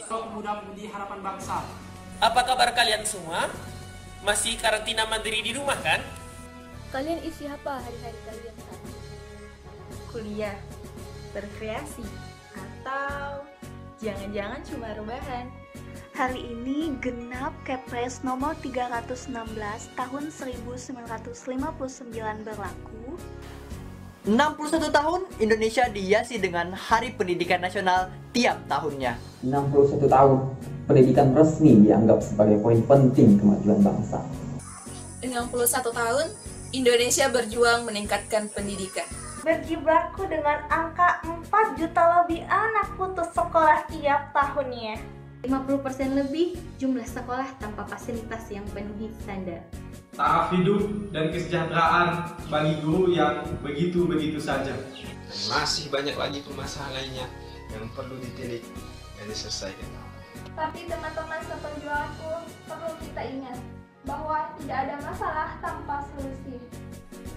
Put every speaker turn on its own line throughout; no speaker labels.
Pemuda-pemudi harapan bangsa.
Apa kabar kalian semua? Masih karantina mandiri di rumah kan?
Kalian isi apa hari-hari kalian saat ini?
Kuliah, berkreasi, atau jangan-jangan cuma rebahan?
Hari ini genap Kepres nomor 316 tahun 1959 berlaku.
61 tahun Indonesia dihiasi dengan Hari Pendidikan Nasional tiap tahunnya.
61 tahun pendidikan resmi dianggap sebagai poin penting kemajuan bangsa.
61 tahun Indonesia berjuang meningkatkan pendidikan.
Berjibaku dengan angka 4 juta lebih anak putus sekolah tiap tahunnya.
50% lebih jumlah sekolah tanpa fasilitas yang penuhi standar.
Taraf hidup dan kesejahteraan bagi guru yang begitu-begitu saja.
Dan masih banyak lagi permasalahan lainnya yang perlu ditilik dan diselesaikan.
Tapi teman-teman seperjuanganku, perlu kita ingat bahwa tidak ada masalah tanpa solusi.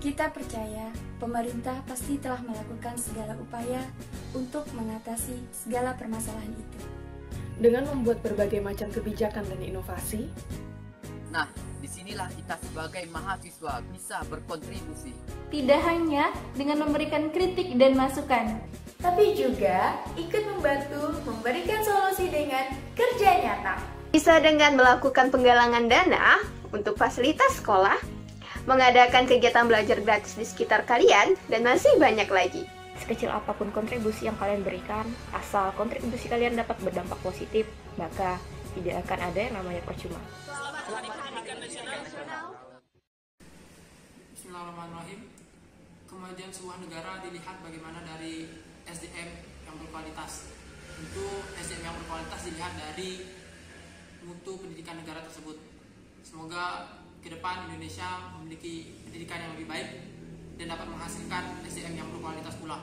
Kita percaya pemerintah pasti telah melakukan segala upaya untuk mengatasi segala permasalahan itu.
Dengan membuat berbagai macam kebijakan dan inovasi.
Nah, disinilah kita sebagai mahasiswa bisa berkontribusi.
Tidak hanya dengan memberikan kritik dan masukan,
tapi juga ikut membantu memberikan solusi dengan kerja nyata.
Bisa dengan melakukan penggalangan dana untuk fasilitas sekolah, mengadakan kegiatan belajar gratis di sekitar kalian, dan masih banyak lagi.
Sekecil apapun kontribusi yang kalian berikan, asal kontribusi kalian dapat berdampak positif, maka tidak akan ada yang namanya percuma.
Bismillahirrahmanirrahim. Kemajuan sebuah negara dilihat bagaimana dari SDM yang berkualitas. Tentu SDM yang berkualitas dilihat dari mutu pendidikan negara tersebut. Semoga ke depan Indonesia memiliki pendidikan yang lebih baik dan dapat menghasilkan SDM yang berkualitas pula.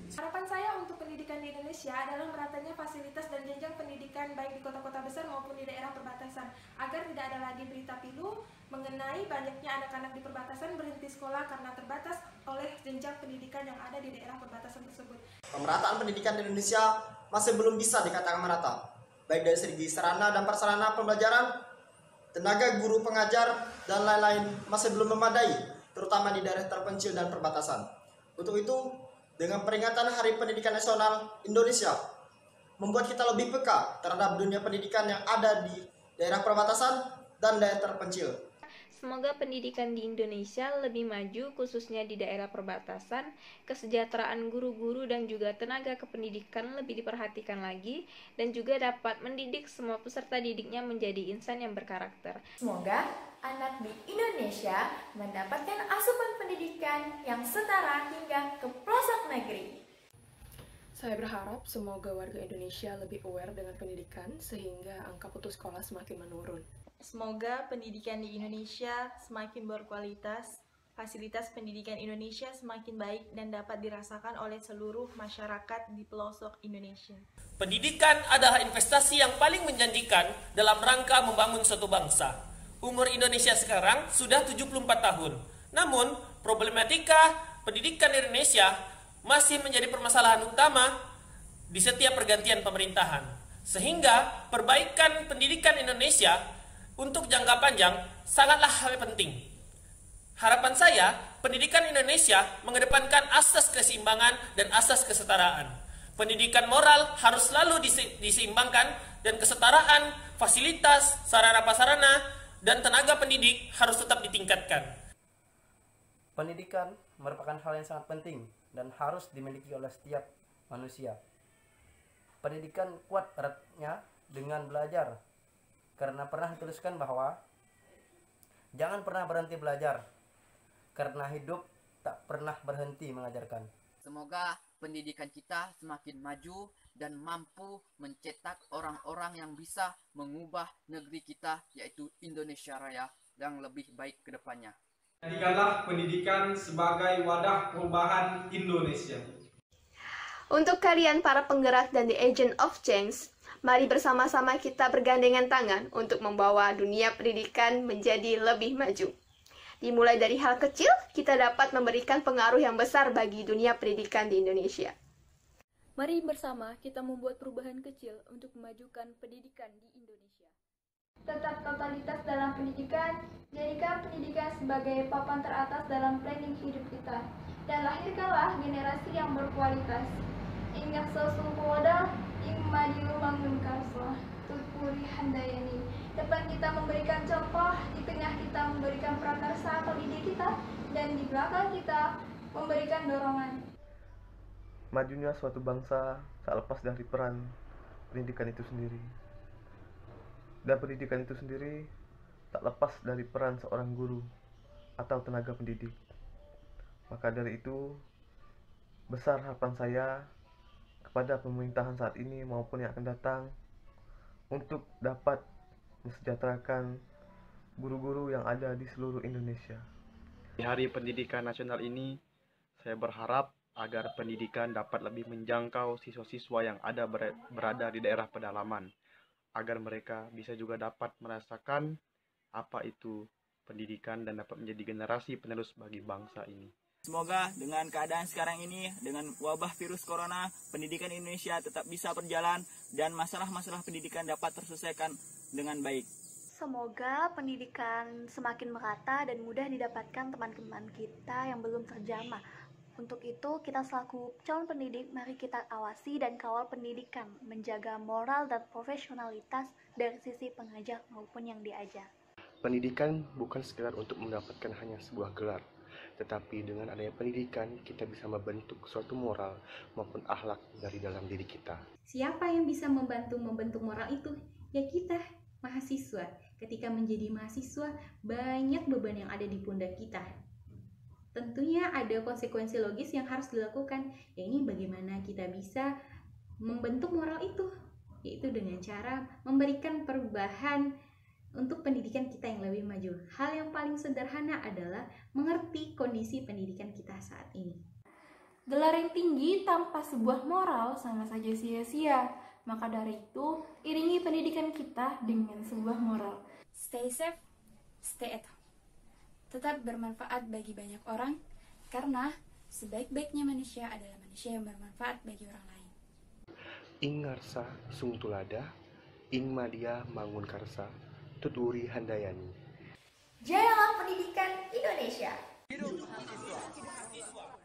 Harapan saya untuk pendidikan di Indonesia adalah meratanya fasilitas dan jenjang pendidikan baik di kota-kota besar maupun di daerah perbatasan, agar tidak ada lagi berita pilu mengenai banyaknya anak-anak di perbatasan berhenti sekolah karena terbatas oleh jenjang pendidikan yang ada di daerah perbatasan tersebut.
Pemerataan pendidikan di Indonesia masih belum bisa dikatakan merata, baik dari segi sarana dan prasarana pembelajaran, tenaga guru pengajar, dan lain-lain masih belum memadai, terutama di daerah terpencil dan perbatasan. Untuk itu, dengan peringatan Hari Pendidikan Nasional Indonesia, membuat kita lebih peka terhadap dunia pendidikan yang ada di daerah perbatasan dan daerah terpencil.
Semoga pendidikan di Indonesia lebih maju, khususnya di daerah perbatasan, kesejahteraan guru-guru dan juga tenaga kependidikan lebih diperhatikan lagi, dan juga dapat mendidik semua peserta didiknya menjadi insan yang berkarakter.
Semoga anak di Indonesia mendapatkan asupan pendidikan yang setara hingga ke pelosok negeri.
Saya berharap semoga warga Indonesia lebih aware dengan pendidikan sehingga angka putus sekolah semakin menurun.
Semoga pendidikan di Indonesia semakin berkualitas, fasilitas pendidikan Indonesia semakin baik dan dapat dirasakan oleh seluruh masyarakat di pelosok Indonesia.
Pendidikan adalah investasi yang paling menjanjikan dalam rangka membangun suatu bangsa. Umur Indonesia sekarang sudah 74 tahun. Namun, problematika pendidikan di Indonesia masih menjadi permasalahan utama di setiap pergantian pemerintahan. Sehingga perbaikan pendidikan Indonesia untuk jangka panjang sangatlah hal penting. Harapan saya, pendidikan Indonesia mengedepankan asas keseimbangan dan asas kesetaraan. Pendidikan moral harus selalu diseimbangkan dan kesetaraan, fasilitas, sarana prasarana, dan tenaga pendidik harus tetap ditingkatkan.
Pendidikan merupakan hal yang sangat penting dan harus dimiliki oleh setiap manusia. Pendidikan kuat eratnya dengan belajar, karena pernah dituliskan bahwa jangan pernah berhenti belajar, karena hidup tak pernah berhenti mengajarkan.
Semoga pendidikan kita semakin maju dan mampu mencetak orang-orang yang bisa mengubah negeri kita, yaitu Indonesia Raya, yang lebih baik ke depannya.
Jadikanlah pendidikan sebagai wadah perubahan Indonesia.
Untuk kalian para penggerak dan the agent of change, mari bersama-sama kita bergandengan tangan untuk membawa dunia pendidikan menjadi lebih maju. Dimulai dari hal kecil, kita dapat memberikan pengaruh yang besar bagi dunia pendidikan di Indonesia.
Mari bersama kita membuat perubahan kecil untuk memajukan pendidikan di Indonesia.
Tetap totalitas dalam pendidikan, jadikan pendidikan sebagai papan teratas dalam planning hidup kita, dan lahirkanlah generasi yang berkualitas. Ingat sesungguhnya, Madiu Mangun Karsa, Tutpuri Handayani. Depan kita memberikan contoh, di tengah kita memberikan prakarsa atau ide kita, dan di belakang kita memberikan dorongan.
Majunya suatu bangsa tak lepas dari peran pendidikan itu sendiri. Dan pendidikan itu sendiri tak lepas dari peran seorang guru atau tenaga pendidik. Maka dari itu, besar harapan saya kepada pemerintahan saat ini maupun yang akan datang untuk dapat mensejahterakan guru-guru yang ada di seluruh Indonesia.
Di Hari Pendidikan Nasional ini, saya berharap agar pendidikan dapat lebih menjangkau siswa-siswa yang berada di daerah pedalaman, agar mereka bisa juga dapat merasakan apa itu pendidikan dan dapat menjadi generasi penerus bagi bangsa ini.
Semoga dengan keadaan sekarang ini, dengan wabah virus corona, pendidikan Indonesia tetap bisa berjalan dan masalah-masalah pendidikan dapat terselesaikan dengan baik.
Semoga pendidikan semakin merata dan mudah didapatkan teman-teman kita yang belum terjamah. Untuk itu, kita selaku calon pendidik, mari kita awasi dan kawal pendidikan, menjaga moral dan profesionalitas dari sisi pengajar maupun yang diajar.
Pendidikan bukan sekedar untuk mendapatkan hanya sebuah gelar, tetapi dengan adanya pendidikan, kita bisa membentuk suatu moral maupun akhlak dari dalam diri kita.
Siapa yang bisa membentuk moral itu? Ya kita, mahasiswa. Ketika menjadi mahasiswa, banyak beban yang ada di pundak kita. Tentunya ada konsekuensi logis yang harus dilakukan, yaitu bagaimana kita bisa membentuk moral itu, yaitu dengan cara memberikan perubahan untuk pendidikan kita yang lebih maju. Hal yang paling sederhana adalah mengerti kondisi pendidikan kita saat ini.
Gelar yang tinggi tanpa sebuah moral sama saja sia-sia. Maka dari itu, iringi pendidikan kita dengan sebuah moral.
Stay safe, stay at home. Tetap bermanfaat bagi banyak orang, karena sebaik-baiknya manusia adalah manusia yang bermanfaat bagi orang lain.
Ing ngarsa sung tulada, ing madia mangun karsa, tuturi handayani.
Jayalah pendidikan Indonesia.
Hidup mahasiswa.